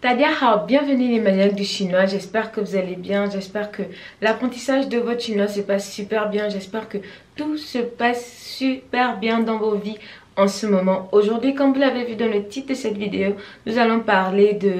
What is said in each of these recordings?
Tadia Hao, bienvenue les maniaques du chinois, j'espère que vous allez bien, j'espère que l'apprentissage de votre chinois se passe super bien, j'espère que tout se passe super bien dans vos vies en ce moment. Aujourd'hui, comme vous l'avez vu dans le titre de cette vidéo, nous allons parler de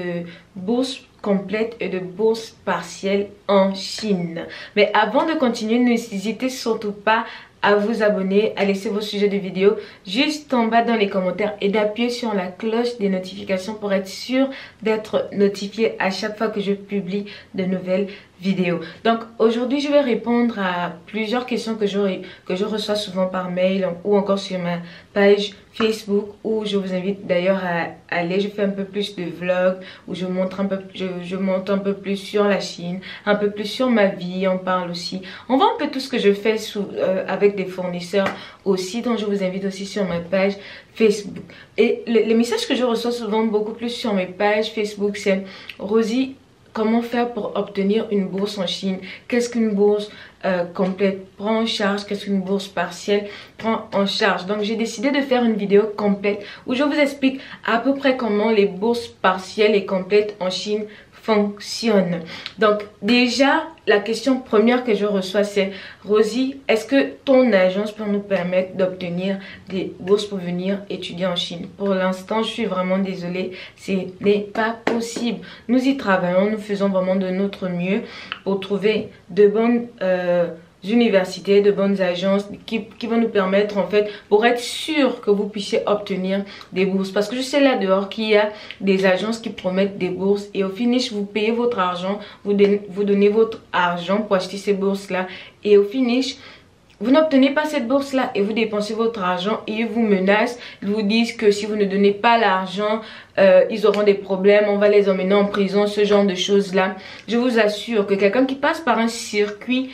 bourse complète et de bourse partielle en Chine. Mais avant de continuer, n'hésitez surtout pas à vous abonner, à laisser vos sujets de vidéo juste en bas dans les commentaires et d'appuyer sur la cloche des notifications pour être sûr d'être notifié à chaque fois que je publie de nouvelles vidéos. Donc aujourd'hui je vais répondre à plusieurs questions que je reçois souvent par mail ou encore sur ma page Facebook, où je vous invite d'ailleurs à aller. Je fais un peu plus de vlogs où je montre un peu, je monte un peu plus sur la Chine, un peu plus sur ma vie, on parle aussi, on voit un peu tout ce que je fais avec des fournisseurs aussi, donc je vous invite aussi sur ma page Facebook. Et les messages que je reçois souvent beaucoup plus sur mes pages Facebook, c'est: Rosie, comment faire pour obtenir une bourse en Chine? Qu'est-ce qu'une bourse complète prend en charge? Qu'est-ce qu'une bourse partielle prend en charge? Donc j'ai décidé de faire une vidéo complète où je vous explique à peu près comment les bourses partielles et complètes en Chine fonctionnent. Donc déjà, la question première que je reçois, c'est: Rosie, est-ce que ton agence peut nous permettre d'obtenir des bourses pour venir étudier en Chine? Pour l'instant, je suis vraiment désolée, ce n'est pas possible. Nous y travaillons, nous faisons vraiment de notre mieux pour trouver de bonnes universités, de bonnes agences qui vont nous permettre en fait, pour être sûr que vous puissiez obtenir des bourses. Parce que je sais là dehors qu'il y a des agences qui promettent des bourses et au finish vous payez votre argent, vous donnez votre argent pour acheter ces bourses là et au finish vous n'obtenez pas cette bourse là et vous dépensez votre argent et ils vous menacent, ils vous disent que si vous ne donnez pas l'argent, ils auront des problèmes, on va les emmener en prison, ce genre de choses là. Je vous assure que quelqu'un qui passe par un circuit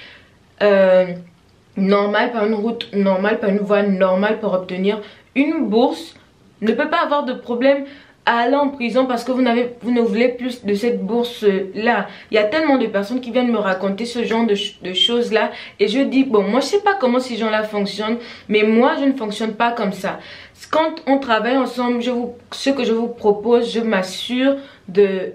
normal, par une route normale, par une voie normale pour obtenir une bourse, ne peut pas avoir de problème à aller en prison parce que vous ne voulez plus de cette bourse là. Il y a tellement de personnes qui viennent me raconter ce genre de choses là et je dis bon, moi je sais pas comment ces gens là fonctionnent, mais moi je ne fonctionne pas comme ça. Quand on travaille ensemble, ce que je vous propose, je m'assure de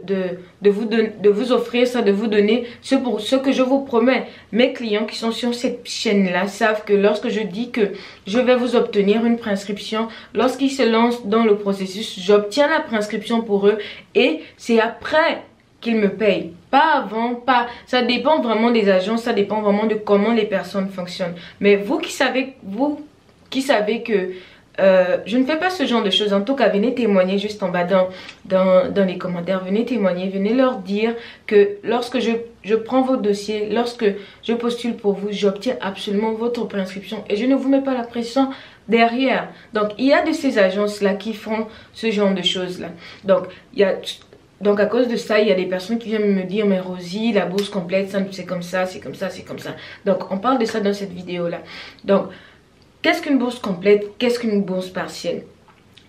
vous offrir ça, de vous donner ce que je vous promets. Mes clients qui sont sur cette chaîne là savent que lorsque je dis que je vais vous obtenir une prescription, lorsqu'ils se lancent dans le processus, j'obtiens la prescription pour eux et c'est après qu'ils me payent, pas avant, pas. Ça dépend vraiment des agences, ça dépend vraiment de comment les personnes fonctionnent. Mais vous qui savez que je ne fais pas ce genre de choses, en tout cas venez témoigner juste en bas dans les commentaires, venez témoigner, venez leur dire que lorsque je prends vos dossiers, lorsque je postule pour vous, j'obtiens absolument votre prescription et je ne vous mets pas la pression derrière. Donc il y a de ces agences là qui font ce genre de choses là. Donc à cause de ça, il y a des personnes qui viennent me dire: mais Rosie, la bourse complète, c'est comme ça, c'est comme ça, c'est comme ça. Donc on parle de ça dans cette vidéo là. Donc qu'est-ce qu'une bourse complète? Qu'est-ce qu'une bourse partielle?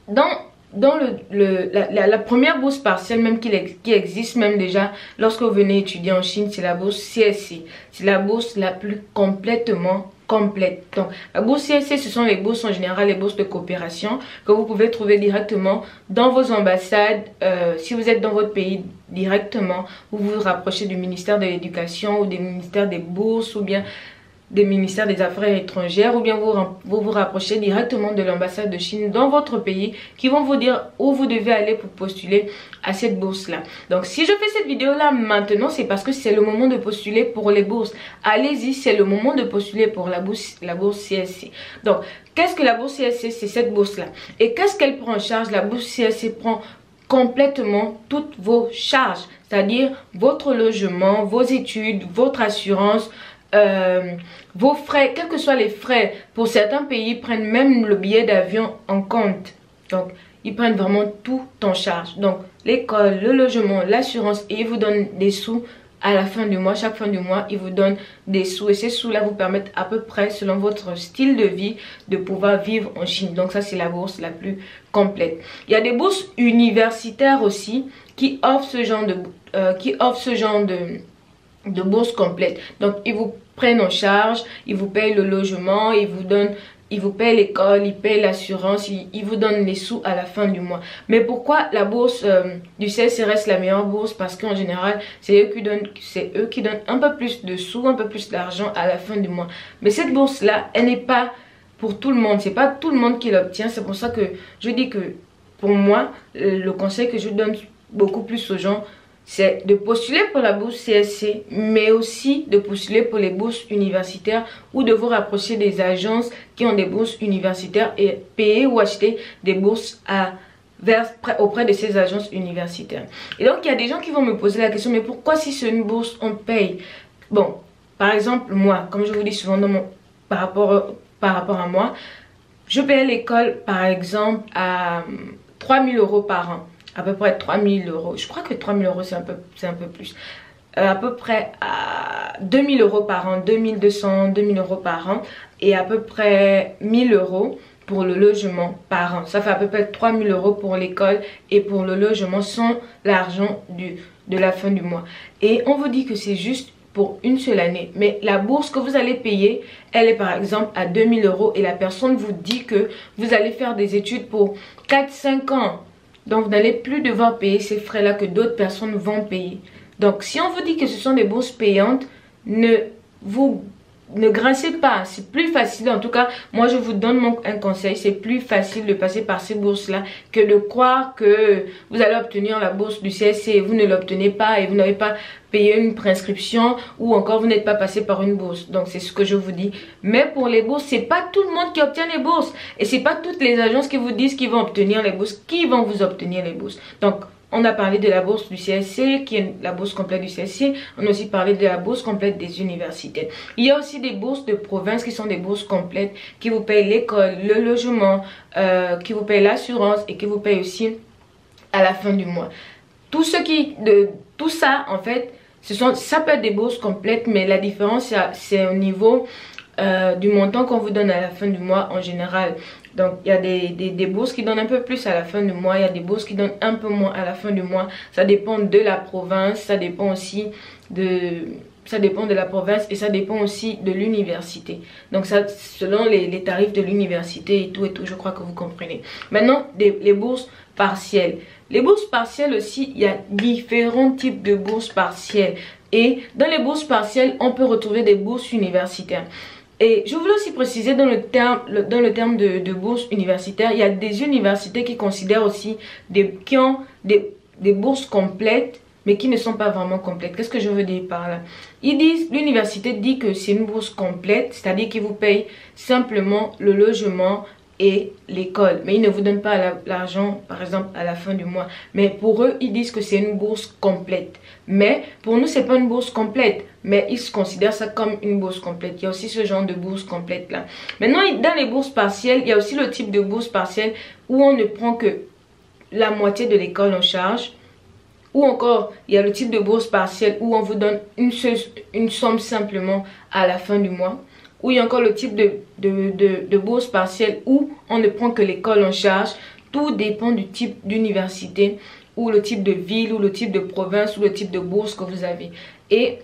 Dans la première bourse partielle même qui existe même déjà lorsque vous venez étudier en Chine, c'est la bourse CSC. C'est la bourse la plus complètement complète. Donc la bourse CSC, ce sont les bourses en général, les bourses de coopération que vous pouvez trouver directement dans vos ambassades. Si vous êtes dans votre pays directement, vous vous rapprochez du ministère de l'Éducation ou des ministères des bourses ou bien des ministères des Affaires étrangères, ou bien vous vous rapprochez directement de l'ambassade de Chine dans votre pays qui vont vous dire où vous devez aller pour postuler à cette bourse là. Donc si je fais cette vidéo là maintenant, c'est parce que c'est le moment de postuler pour les bourses. Allez-y, c'est le moment de postuler pour la bourse CSC. Donc qu'est-ce que la bourse CSC? C'est cette bourse là. Et qu'est-ce qu'elle prend en charge? La bourse CSC prend complètement toutes vos charges, c'est-à-dire votre logement, vos études, votre assurance, vos frais, quels que soient les frais. Pour certains pays, prennent même le billet d'avion en compte. Donc ils prennent vraiment tout en charge. Donc l'école, le logement, l'assurance, et ils vous donnent des sous à la fin du mois. Chaque fin du mois, ils vous donnent des sous et ces sous là vous permettent à peu près, selon votre style de vie, de pouvoir vivre en Chine. Donc ça, c'est la bourse la plus complète. Il y a des bourses universitaires aussi qui offrent ce genre de bourse complète. Donc ils vous prennent en charge, ils vous payent le logement, ils vous donnent ils vous payent l'école, ils payent l'assurance, ils vous donnent les sous à la fin du mois. Mais pourquoi la bourse du CSC reste la meilleure bourse? Parce qu'en général, c'est eux qui donnent un peu plus de sous, un peu plus d'argent à la fin du mois. Mais cette bourse-là, elle n'est pas pour tout le monde. C'est pas tout le monde qui l'obtient. C'est pour ça que je dis que pour moi, le conseil que je donne beaucoup plus aux gens, c'est de postuler pour la bourse CSC, mais aussi de postuler pour les bourses universitaires ou de vous rapprocher des agences qui ont des bourses universitaires et payer ou acheter des bourses auprès de ces agences universitaires. Et donc, il y a des gens qui vont me poser la question, mais pourquoi si c'est une bourse, on paye? Bon, par exemple, moi, comme je vous dis souvent par rapport à moi, je paye l'école, par exemple, à 3 000 € par an. À peu près 3 000 €. Je crois que 3 000 € c'est un peu plus. À peu près à 2 000 € par an, 2 200, 2 000 € par an. Et à peu près 1 000 € pour le logement par an. Ça fait à peu près 3 000 € pour l'école et pour le logement sans l'argent de la fin du mois. Et on vous dit que c'est juste pour une seule année. Mais la bourse que vous allez payer, elle est par exemple à 2 000 € et la personne vous dit que vous allez faire des études pour 4-5 ans. Donc, vous n'allez plus devoir payer ces frais-là que d'autres personnes vont payer. Donc, si on vous dit que ce sont des bourses payantes, ne grincez pas. C'est plus facile. En tout cas, moi, je vous donne un conseil. C'est plus facile de passer par ces bourses-là que de croire que vous allez obtenir la bourse du CSC et vous ne l'obtenez pas et vous n'avez pas payé une prescription ou encore vous n'êtes pas passé par une bourse. Donc, c'est ce que je vous dis. Mais pour les bourses, c'est pas tout le monde qui obtient les bourses. Et c'est pas toutes les agences qui vous disent qu'ils vont obtenir les bourses, qui vont vous obtenir les bourses. Donc, on a parlé de la bourse du CSC, qui est la bourse complète du CSC. On a aussi parlé de la bourse complète des universités. Il y a aussi des bourses de province qui sont des bourses complètes, qui vous payent l'école, le logement, qui vous payent l'assurance et qui vous payent aussi à la fin du mois. Tout ça, en fait, ça peut être des bourses complètes, mais la différence, c'est au niveau du montant qu'on vous donne à la fin du mois en général. Donc, il y a des bourses qui donnent un peu plus à la fin du mois. Il y a des bourses qui donnent un peu moins à la fin du mois. Ça dépend de la province. Ça dépend aussi de la province et ça dépend aussi de l'université. Donc, ça, selon les tarifs de l'université et tout, je crois que vous comprenez. Maintenant, les bourses partielles. Les bourses partielles aussi, il y a différents types de bourses partielles. Et dans les bourses partielles, on peut retrouver des bourses universitaires. Et je voulais aussi préciser dans le terme de bourse universitaire, il y a des universités qui considèrent aussi qui ont des bourses complètes, mais qui ne sont pas vraiment complètes. Qu'est-ce que je veux dire par là? L'université dit que c'est une bourse complète, c'est-à-dire qu'ils vous payent simplement le logement et l'école, mais ils ne vous donnent pas l'argent par exemple à la fin du mois. Mais pour eux, ils disent que c'est une bourse complète. Mais pour nous, c'est pas une bourse complète, mais ils se considèrent ça comme une bourse complète. Il y a aussi ce genre de bourse complète là. Maintenant, dans les bourses partielles, il y a aussi le type de bourse partielle où on ne prend que la moitié de l'école en charge. Ou encore, il y a le type de bourse partielle où on vous donne une somme simplement à la fin du mois. Ou il y a encore le type de bourse partielle où on ne prend que l'école en charge. Tout dépend du type d'université ou le type de ville ou le type de province ou le type de bourse que vous avez. Et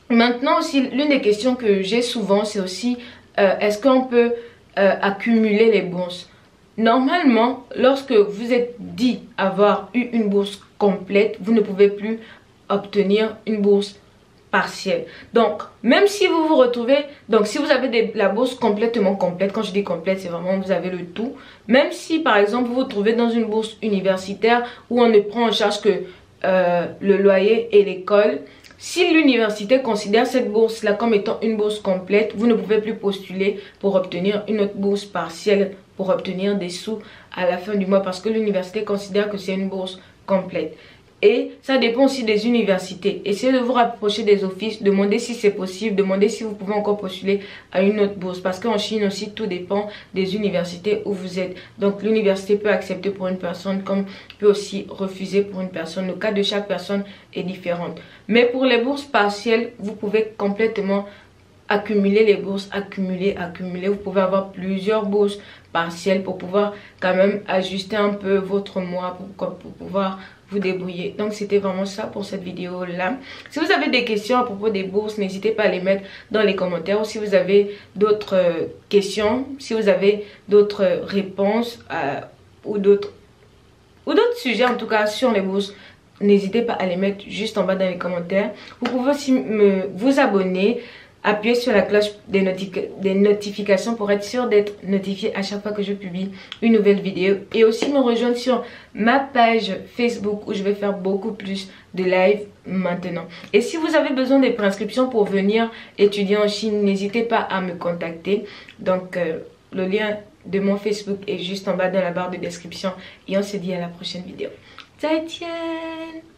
maintenant aussi, l'une des questions que j'ai souvent, c'est aussi est-ce qu'on peut accumuler les bourses? Normalement, lorsque vous êtes dit avoir eu une bourse complète, vous ne pouvez plus obtenir une bourse partielle. Donc, même si vous vous retrouvez, donc si vous avez la bourse complètement complète, quand je dis complète, c'est vraiment vous avez le tout. Même si par exemple vous vous trouvez dans une bourse universitaire où on ne prend en charge que le loyer et l'école, si l'université considère cette bourse-là comme étant une bourse complète, vous ne pouvez plus postuler pour obtenir une autre bourse partielle, pour obtenir des sous à la fin du mois parce que l'université considère que c'est une bourse complète. Et ça dépend aussi des universités. Essayez de vous rapprocher des offices, demandez si c'est possible, demandez si vous pouvez encore postuler à une autre bourse. Parce qu'en Chine aussi, tout dépend des universités où vous êtes. Donc l'université peut accepter pour une personne comme peut aussi refuser pour une personne. Le cas de chaque personne est différent. Mais pour les bourses partielles, vous pouvez complètement accumuler les bourses, accumuler. Vous pouvez avoir plusieurs bourses partielles pour pouvoir quand même ajuster un peu votre mois pour pouvoir vous débrouiller. Donc c'était vraiment ça pour cette vidéo là. Si vous avez des questions à propos des bourses, n'hésitez pas à les mettre dans les commentaires. Ou si vous avez d'autres questions, si vous avez d'autres réponses ou d'autres sujets en tout cas sur les bourses, n'hésitez pas à les mettre juste en bas dans les commentaires. Vous pouvez aussi vous abonner, appuyer sur la cloche des notifications pour être sûr d'être notifié à chaque fois que je publie une nouvelle vidéo. Et aussi me rejoindre sur ma page Facebook où je vais faire beaucoup plus de live maintenant. Et si vous avez besoin des préinscriptions pour venir étudier en Chine, n'hésitez pas à me contacter. Donc le lien de mon Facebook est juste en bas dans la barre de description. Et on se dit à la prochaine vidéo. 再见